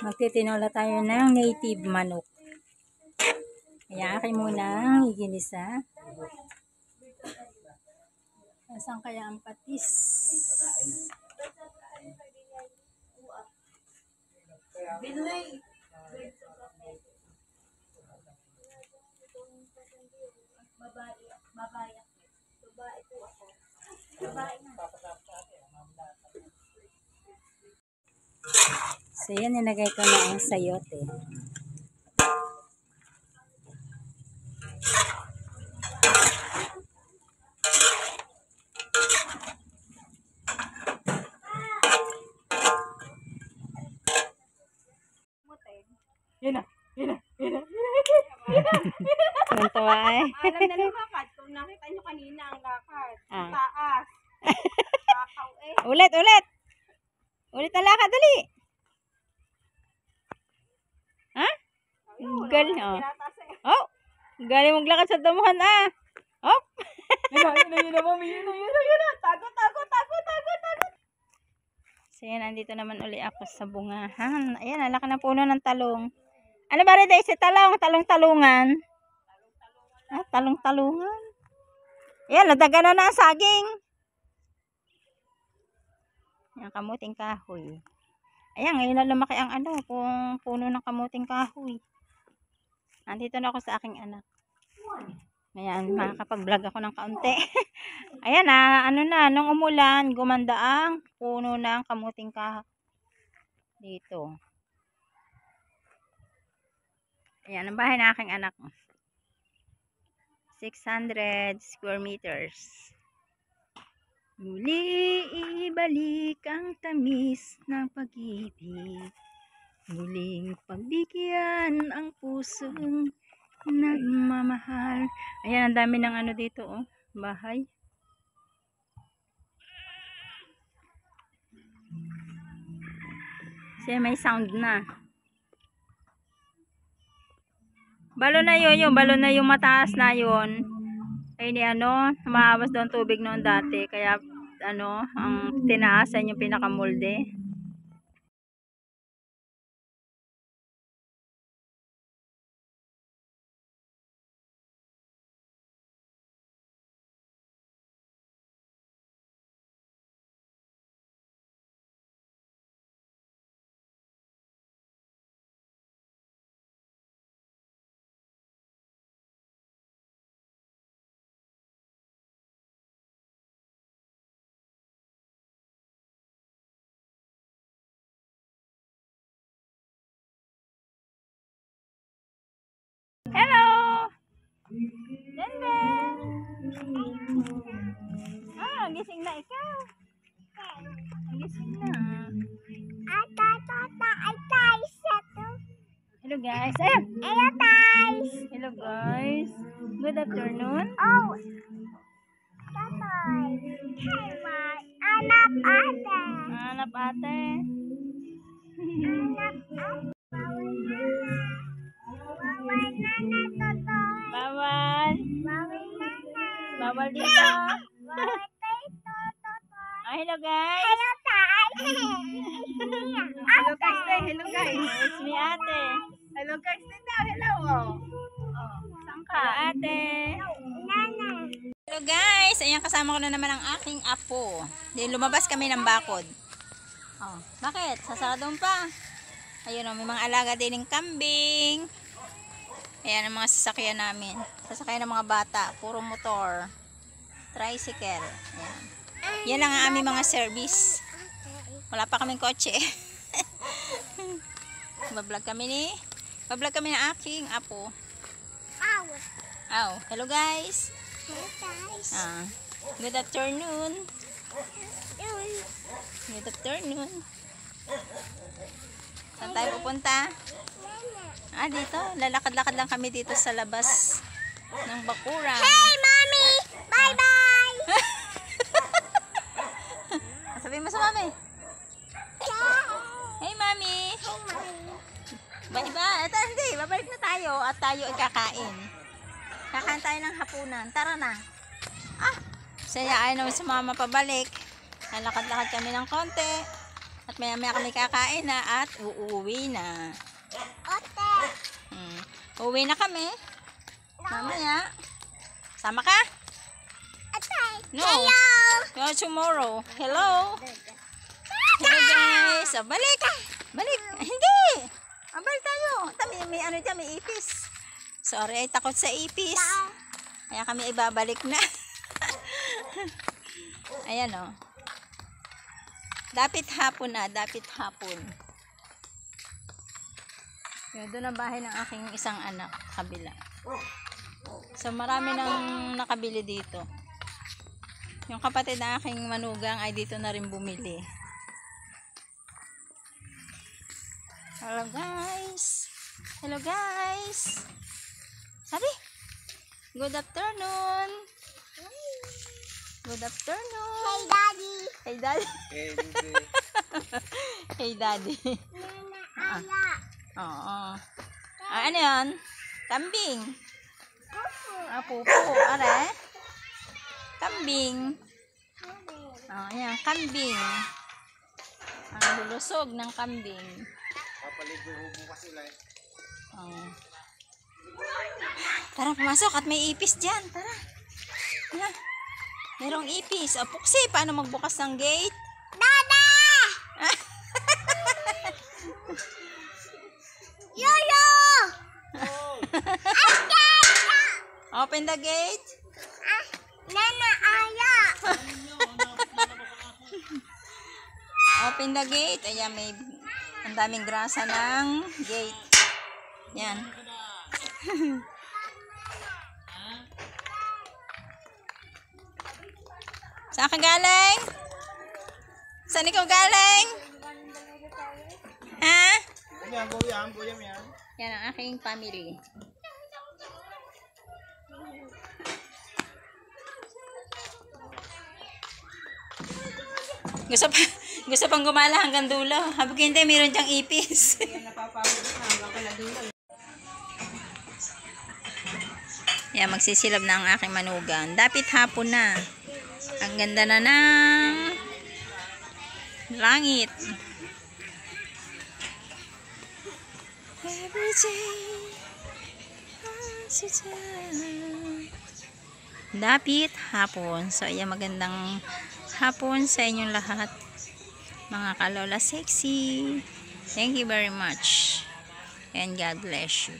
Magtitinola tayo ng native manok. Kaya akin muna ang iginisa. Asan kaya ang patis? So yan, nilagay ko na ang sayote. Yan na. Tuntua eh. Alam na lakad. Kung nakita nyo kanina ang lakad. Ang taas. Takaw eh. Ulit. Ulit ang lakad, dali. Ha? Galing, oh. Oh, galing maglakad sa damuhan, ah. Oh. Yun na, mami. Yun na. Tago. So yan, nandito naman uli ako sa bungahan. Ayan, alaki na puno ng talong. Ano ba rin si talong-talungan? Ah, talong-talungan. Ayan, nadagana na ang saging. Ayan, kamuting kahoy. Ayan, ngayon na lumaki ang kung puno ng kamuting kahoy. Nandito na ako sa aking anak. Ayan, makakapag-vlog ako ng kaunti. Ayan nung umulan, gumanda ang puno ng kamuting kahoy. Dito. Ayan, ang bahay ng aking anak. 600 square meters. Muli ibalik ang tamis ng pag-ibig. Muling pagbigyan ang pusong nagmamahal. Ayan, ang dami ng dito, oh. Bahay. Kasi may sound na. Balon na yung mataas na yun. Ay maawas doon tubig noon dati. Kaya, ang tinaasan yung pinakamulde. Hello! Denden! Gising na ikaw. Gising na. Hello guys. Hello guys. Good afternoon. Oh. Hanap ate. Bawal dito. Hello guys. Hello guys. It's me ate. Hello guys din daw. Hello. Saan ka ate? Hello guys. Ayan, kasama ko na naman ang aking apo. Lumabas kami ng bakod. Oh, bakit? Sasadong pa. Ayun, may mga alaga din ng kambing. Ayan ang mga sasakyan namin. Sasakyan ng mga bata. Puro motor. Tricycle. Ayan. Yan ang aming mga service. Wala pa kaming kotse. Bablog kami ng aking apo. Hello guys. Good afternoon. Good afternoon. Saan tayo pupunta? Dito. Lalakad-lakad lang kami dito sa labas ng bakuran. Hey, Mommy! Bye-bye! Sabihin mo sa mami. Hey, Mami! Bye-bye! Hindi, babalik na tayo at tayo ay kakain. Kakain tayo ng hapunan. Tara na. Saya ayaw naman sa mama pabalik. Lalakad-lakad kami ng konti. At maya-maya kami kakain na at uuwi na. Ote. Uuwi na kami. Mamaya. Sama ka? Ote. No. No, tomorrow. Hello. Hello guys. Balik. Balik. Hindi. Balik tayo. May ano dyan, may ipis. Sorry, ay takot sa ipis. Kaya kami ibabalik na. Ayan o. Dapit hapon na. Dapit hapon. Yun, doon ang bahay ng aking isang anak. Kabila. So marami nang nakabili dito. Yung kapatid na aking manugang ay dito na rin bumili. Hello guys. Hello guys. Sabi. Good afternoon. Good afternoon. Hey, Daddy. Hey daddy. Hey daddy. Nana Aya. Oo. Ano yan? Kambing. Pupo. Are. Kambing. Ayan. Kambing. Ang lulusog ng kambing. Papaligo bukas sila eh. Tara, pumasok at may ipis dyan. Tara. Tara. Merong ipis. O, Puksi, paano magbukas ng gate? Dada! Yolo! Open the gate. Nana Aya. Open the gate. Ayan, may ang daming grasa ng gate. Yan. Saan ka galing? Saan ikaw galing? Ha? Yan, buyam yan. Yan ang aking family. Gusto pang gumala hanggang dulo. Habang hindi, mayroon diyang ipis. Yan, magsisilab na ang aking manugang. Dapit hapon na. Ang ganda na ng langit. Every day, dapit hapon. So, ayan, magandang hapon sa inyong lahat. Mga kalola sexy. Thank you very much. And God bless you.